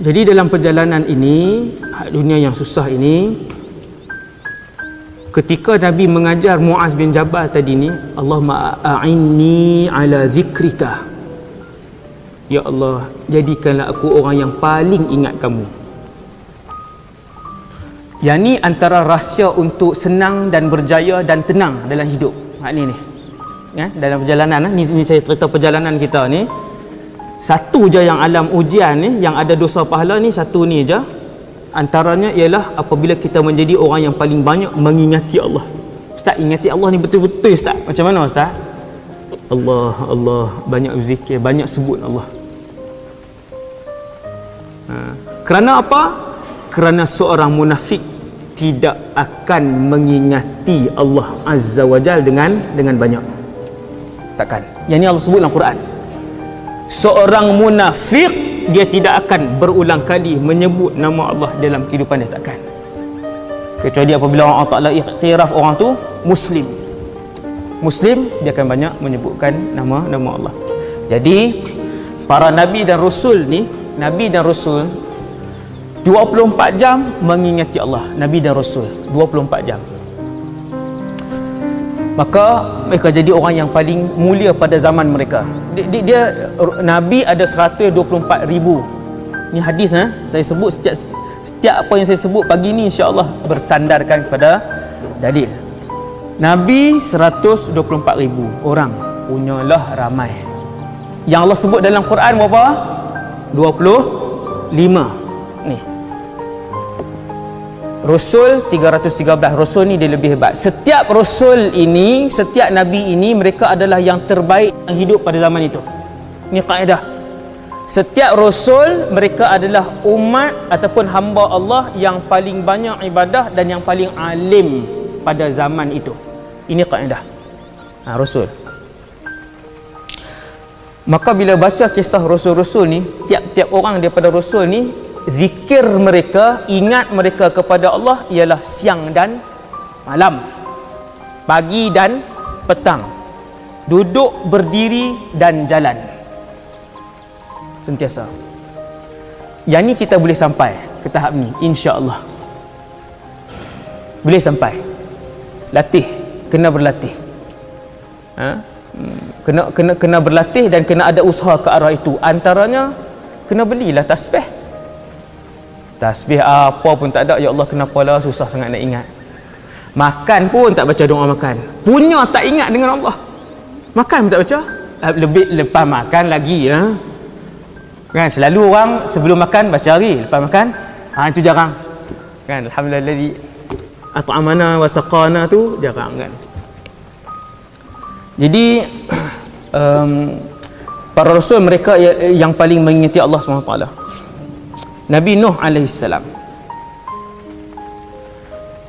Jadi dalam perjalanan ini, dunia yang susah ini, ketika Nabi mengajar Muaz bin Jabal tadi ni, Allahumma a'inni ala zikrika, ya Allah, jadikanlah aku orang yang paling ingat kamu. Yang ni antara rahsia untuk senang dan berjaya dan tenang dalam hidup. Ni ya, dalam perjalanan ni saya cerita perjalanan kita ni. Satu je yang alam ujian ni, yang ada dosa pahala ni, satu ni je. Antaranya ialah apabila kita menjadi orang yang paling banyak mengingati Allah. Ustaz, ingati Allah ni betul-betul Ustaz. Macam mana Ustaz? Allah, Allah, banyak berzikir, banyak sebut Allah. Kerana apa? Kerana seorang munafik tidak akan mengingati Allah Azza wa Jal dengan banyak. Takkan. Yang ni Allah sebut dalam Quran. Seorang munafik dia tidak akan berulang kali menyebut nama Allah dalam kehidupan dia, takkan. Kecuali apabila orang Ta'ala iktiraf orang tu Muslim. Muslim, dia akan banyak menyebutkan nama Allah. Jadi para Nabi dan Rasul ni, Nabi dan Rasul 24 jam mengingati Allah. Nabi dan Rasul 24 jam. Maka mereka jadi orang yang paling mulia pada zaman mereka. Dia Nabi ada 124,000. Ni hadis saya sebut setiap apa yang saya sebut pagi ni insya-Allah bersandarkan kepada dalil. Nabi 124,000 orang, punyalah ramai. Yang Allah sebut dalam Quran berapa? 25. Ni. Rasul 313. Rasul ni dia lebih hebat. Setiap Rasul ini, setiap Nabi ini, mereka adalah yang terbaik yang hidup pada zaman itu. Ini kaedah. Setiap Rasul, mereka adalah umat ataupun hamba Allah yang paling banyak ibadah dan yang paling alim pada zaman itu. Ini kaedah. Rasul. Maka bila baca kisah Rasul-Rasul ni, tiap-tiap orang daripada Rasul ni, zikir mereka, ingat mereka kepada Allah ialah siang dan malam, pagi dan petang, duduk, berdiri dan jalan, sentiasa. Yang ni kita boleh sampai ke tahap ni, insya-Allah. Boleh sampai. Latih, kena berlatih. Kena berlatih dan kena ada usaha ke arah itu. Antaranya kena belilah tasbih. Tasbih apa pun tak ada, ya Allah kenapa lah susah sangat nak ingat. Makan pun tak baca doa makan. Punya tak ingat dengan Allah. Makan pun tak baca. Lebih lepas makan lagi kan, selalu orang sebelum makan baca hari, lepas makan itu jarang. Kan, alhamdulillah at'amana wa saqana tu jarang kan. Jadi para rasul mereka yang paling mengingati Allah SWT. Nabi Nuh alaihissalam.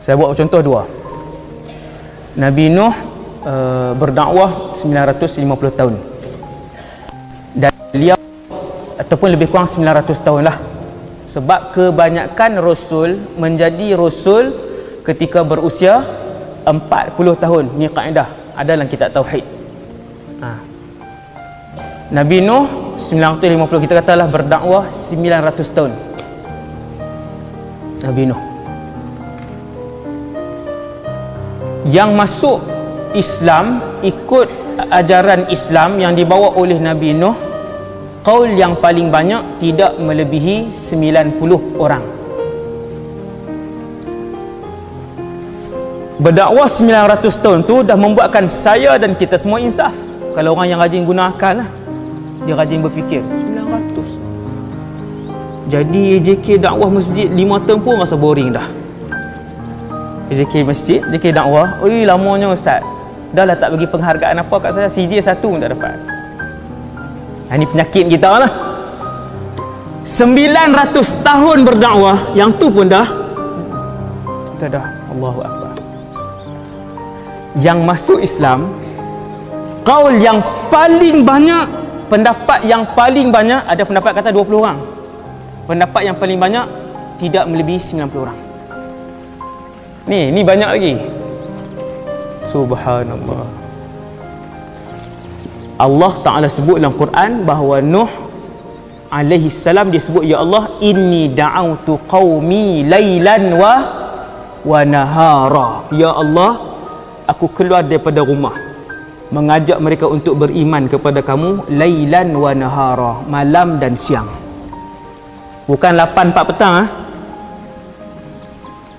Saya buat contoh dua. Nabi Nuh berdakwah 950 tahun. Dan beliau ataupun lebih kurang 900 tahun lah. Sebab kebanyakan rasul menjadi rasul ketika berusia 40 tahun. Ini kaedah ada dalam kitab tauhid. Nabi Nuh 950, kita katalah berdakwah 900 tahun. Nabi Nuh yang masuk Islam, ikut ajaran Islam yang dibawa oleh Nabi Nuh, qaul yang paling banyak tidak melebihi 90 orang. Berdakwah 900 tahun tu dah membuatkan saya dan kita semua insaf. Kalau orang yang rajin guna akal lah, dia rajin berfikir 900. Jadi AJK dakwah masjid 5 tahun pun rasa boring dah. AJK masjid, AJK dakwah, oi lamanya ustaz. Dah lah tak bagi penghargaan apa kat saya, CJ 1 pun tak dapat. Ini penyakit kita lah. 900 tahun berdakwah, yang tu pun dah kita dah Allahu Akbar. Yang masuk Islam, qaul yang paling banyak, pendapat yang paling banyak, ada pendapat kata 20 orang. Pendapat yang paling banyak tidak melebihi 90 orang. Ni banyak lagi. Subhanallah. Allah Ta'ala sebut dalam Quran bahawa Nuh alaihi salam dia sebut, ya Allah, inni da'autu qaumi lailan wa nahara. Ya Allah, aku keluar daripada rumah mengajak mereka untuk beriman kepada kamu lailan wa nahara, malam dan siang. Bukan 8-4 petang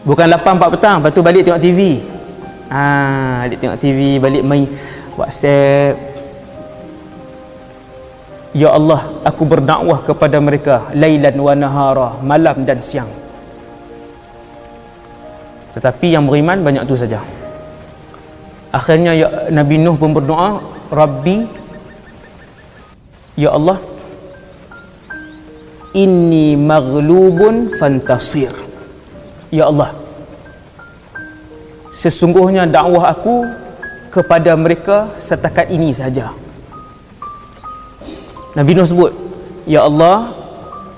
bukan 8-4 petang lepas tu balik tengok TV. Balik tengok TV, balik main WhatsApp. Ya Allah, aku berdakwah kepada mereka lailan wa nahara, malam dan siang. Tetapi yang beriman banyak tu saja. Akhirnya Nabi Nuh pun berdoa, Rabbi, ya Allah, inni maghlubun fantasir. Ya Allah, sesungguhnya dakwah aku kepada mereka setakat ini saja. Nabi Nuh sebut, ya Allah,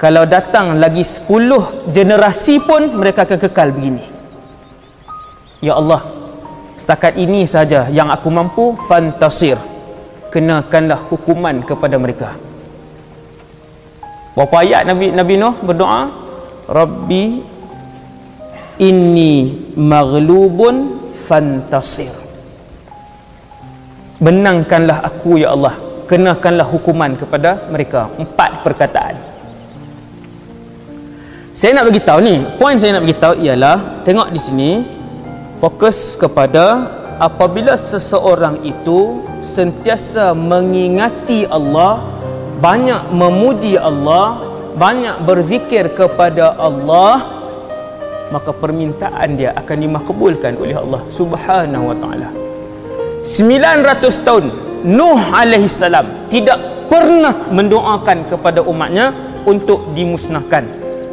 kalau datang lagi 10 generasi pun mereka akan kekal begini. Ya Allah, setakat ini saja yang aku mampu, fantasir, kenakanlah hukuman kepada mereka. Berapa ayat Nabi Nuh berdoa? Rabbi inni maghlubun fantasir. Menangkanlah aku ya Allah, kenakanlah hukuman kepada mereka. 4 perkataan. Saya nak bagi tahu ni, poin saya nak bagi tahu ialah, tengok di sini, fokus kepada apabila seseorang itu sentiasa mengingati Allah, banyak memuji Allah, banyak berzikir kepada Allah, maka permintaan dia akan dimakbulkan oleh Allah Subhanahu wa taala. 900 tahun Nuh alaihi salam tidak pernah mendoakan kepada umatnya untuk dimusnahkan.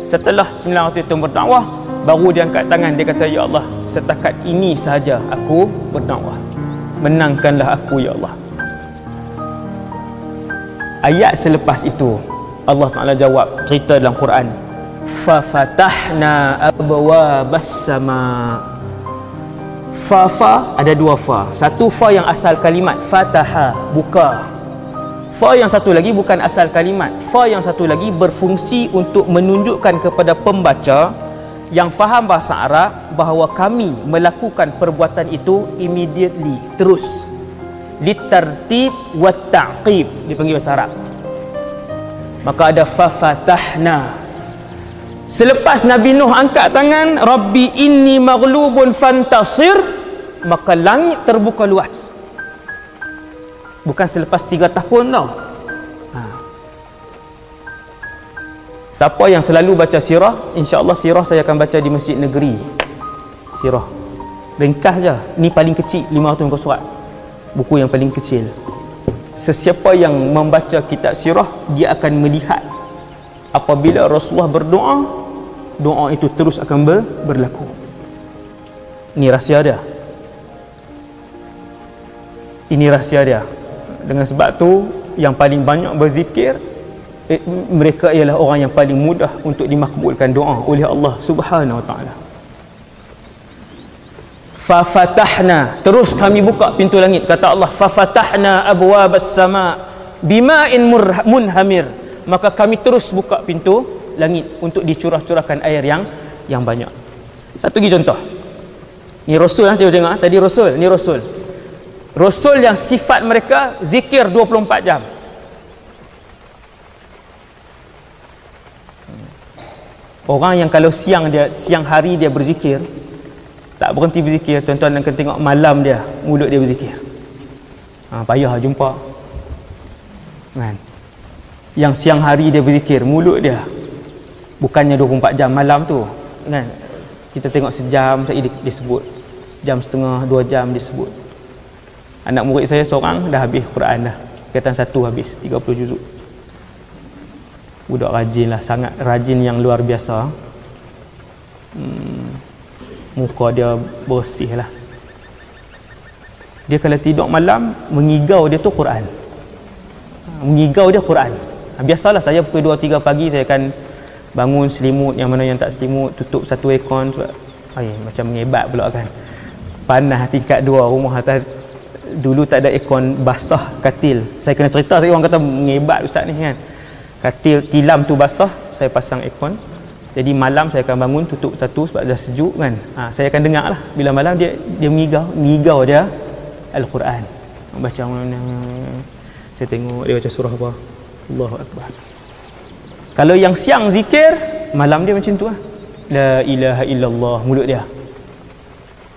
Setelah 900 tahun berdakwah, baru dia angkat tangan, dia kata, ya Allah, setakat ini sahaja aku berdakwah, menangkanlah aku ya Allah. Ayat selepas itu Allah Ta'ala jawab, cerita dalam Quran, fafatahna abwabas sama. Fa ada 2 fa. Satu fa yang asal kalimat fataha, buka. Fa yang satu lagi bukan asal kalimat. Fa yang satu lagi berfungsi untuk menunjukkan kepada pembaca yang faham bahasa Arab bahawa kami melakukan perbuatan itu immediately, terus. Litartib wa ta'qib dipanggil bahasa Arab. Maka ada fafatahna. Selepas Nabi Nuh angkat tangan, Rabbi inni maghlubun fantasir, maka langit terbuka luas. Bukan selepas 3 tahun tau. Siapa yang selalu baca sirah, insya-Allah sirah saya akan baca di Masjid Negeri. Sirah ringkas je, ni paling kecil, 500 muka surat, buku yang paling kecil. Sesiapa yang membaca kitab sirah, dia akan melihat apabila Rasulullah berdoa, doa itu terus akan berlaku. Ini rahsia dia. Ini rahsia dia. Dengan sebab tu yang paling banyak berzikir, mereka ialah orang yang paling mudah untuk dimakbulkan doa oleh Allah Subhanahu wa taala. Fafatahna, terus kami buka pintu langit, kata Allah, fafatahna abwabas sama bima'in munhamir, maka kami terus buka pintu langit untuk dicurah-curahkan air yang banyak. Satu lagi contoh. Ni Rasul, tengok tadi Rasul, ni Rasul. Rasul yang sifat mereka zikir 24 jam. Orang yang kalau siang hari dia berzikir, tak berhenti berzikir, tuan-tuan akan tengok malam dia, mulut dia berzikir. Payah jumpa. Kan? Yang siang hari dia berzikir, mulut dia bukannya 24 jam, malam tu kan kita tengok sejam saja dia sebut, jam setengah, 2 jam dia sebut. Anak murid saya seorang dah habis Quran dah, kaitan 1 habis 30 juzuk. Budak rajin lah, sangat rajin yang luar biasa. Muka dia bersih lah. Dia kalau tidur malam, mengigau dia tu Quran. Mengigau dia Quran. Biasalah saya pukul 2-3 pagi saya akan bangun selimut, yang mana yang tak selimut tutup satu aircon sebab macam mengebat pula kan. Panas tingkat 2, rumah atas dulu tak ada aircon, basah katil. Saya kena cerita, saya orang kata mengebat ustaz ni kan. Katil tilam tu basah, saya pasang aircon. Jadi malam saya akan bangun tutup satu sebab dah sejuk kan. Saya akan dengar lah. Bila malam dia mengigau dia Al-Quran. Baca saya tengok dia baca surah apa. Allahu Akbar. Kalau yang siang zikir, malam dia macam tu lah. La ilaha illallah, mulut dia.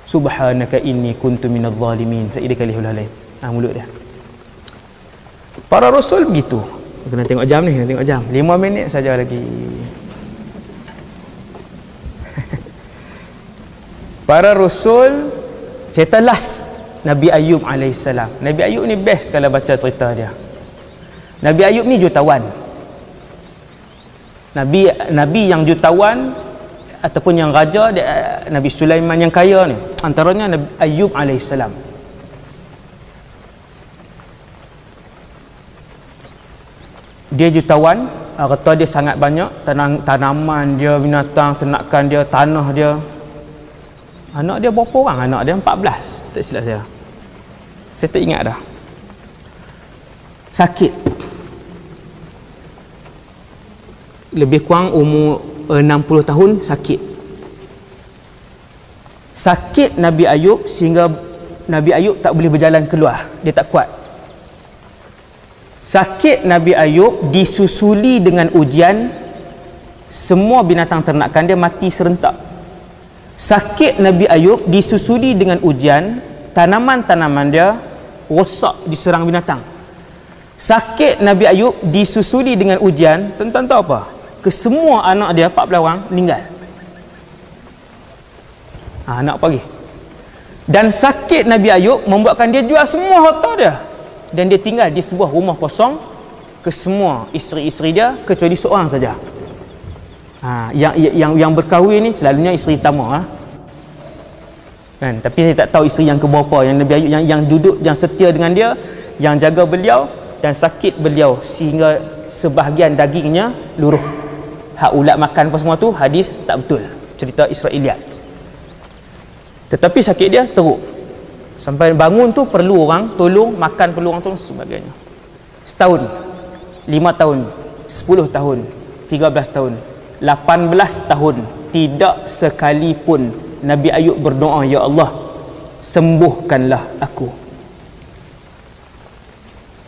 Subhanaka inni kuntu minadh zalimin. Faida kalihul lain. Mulut dia. Para rasul begitu. Kena tengok jam ni, tengok jam. 5 minit saja lagi. Para rasul, cerita last Nabi Ayub alaihissalam. Nabi Ayub ni best kalau baca cerita dia. Nabi Ayub ni jutawan. Nabi yang jutawan ataupun yang raja dia, Nabi Sulaiman yang kaya ni. Antaranya Nabi Ayub alaihissalam. Dia jutawan, harta dia sangat banyak, tanaman dia, binatang, ternakan dia, tanah dia. Anak dia berapa orang? Anak dia 14, tak silap saya. Saya tak ingat dah. Sakit. Lebih kurang umur 60 tahun sakit. Sakit Nabi Ayub sehingga Nabi Ayub tak boleh berjalan keluar. Dia tak kuat. Sakit Nabi Ayub disusuli dengan ujian. Semua binatang ternakan dia mati serentak. Sakit Nabi Ayub disusuli dengan ujian, tanaman-tanaman dia rosak diserang binatang. Sakit Nabi Ayub disusuli dengan ujian, tuan-tuan tahu apa? Kesemua anak dia 14 orang meninggal. Anak pagi. Dan sakit Nabi Ayub membuatkan dia jual semua harta dia. Dan dia tinggal di sebuah rumah kosong ke semua isteri-isteri dia kecuali seorang saja. Yang berkahwin ni selalunya isteri pertama kan, tapi saya tak tahu isteri yang keberapa yang Nabi Ayub yang duduk, yang setia dengan dia, yang jaga beliau dan sakit beliau sehingga sebahagian dagingnya luruh. Hak ulat makan apa semua tu hadis tak betul, cerita Israiliyat. Tetapi sakit dia teruk sampai bangun tu perlu orang tolong, makan perlu orang tolong sebagainya. Setahun, 5 tahun, 10 tahun, 13 tahun, 18 tahun tidak sekalipun Nabi Ayub berdoa, ya Allah sembuhkanlah aku.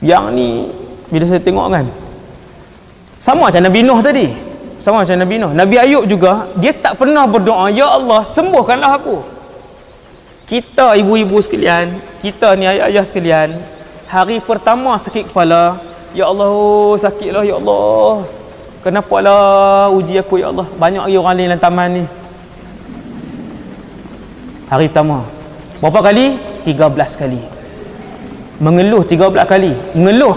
Yang ni bila saya tengok kan sama macam Nabi Nuh tadi, sama macam Nabi Nuh. Nabi Ayub juga dia tak pernah berdoa, ya Allah sembuhkanlah aku. Kita ibu-ibu sekalian, kita ni ayah-ayah sekalian, hari pertama sakit kepala, ya Allah sakitlah ya Allah, kenapa lah uji aku ya Allah. Banyak lagi orang lain dalam taman ni. Hari pertama berapa kali? 13 kali mengeluh, 13 kali mengeluh.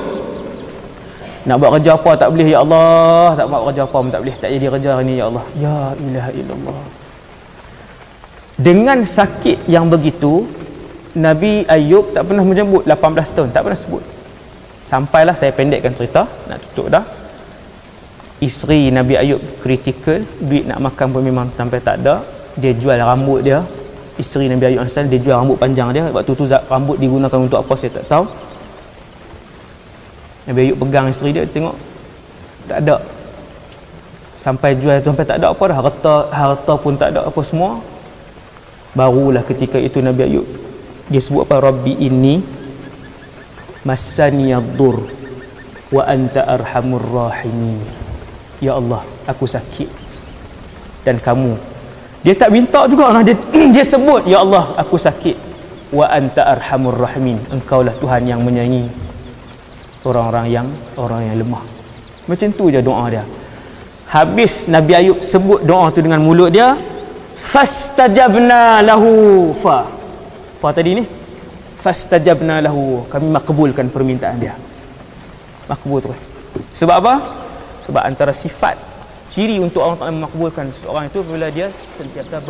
Nak buat kerja apa tak boleh ya Allah, tak buat kerja apa pun tak boleh, tak jadi kerja hari ni ya Allah. Ya ilaha illallah. Dengan sakit yang begitu Nabi Ayub tak pernah menyebut 18 tahun, tak pernah sebut. Sampailah saya pendekkan cerita, nak tutup dah. Isteri Nabi Ayub kritikal, duit nak makan pun memang sampai tak ada. Dia jual rambut dia. Isteri Nabi Ayub AS, dia jual rambut panjang dia. Waktu tu rambut digunakan untuk apa saya tak tahu. Nabi Ayub pegang isteri dia, tengok tak ada. Sampai jual tu sampai tak ada apa dah. Harta pun tak ada apa semua. Barulah ketika itu Nabi Ayub dia sebut apa? Rabbi inni massaniyaddur wa anta arhamur rahimin. Ya Allah, aku sakit dan kamu. Dia tak minta juga lah. Dia sebut, ya Allah, aku sakit. Wa anta arhamur rahimin. Engkaulah Tuhan yang menyayangi orang yang lemah. Macam tu je doa dia. Habis Nabi Ayub sebut doa tu dengan mulut dia, fastajabna lahu. Fa tadi ni, fastajabna lahu, kami makbulkan permintaan dia. Makbul terus. Sebab apa? Sebab antara sifat ciri untuk orang Taala memakbulkan seorang itu bila dia sentiasa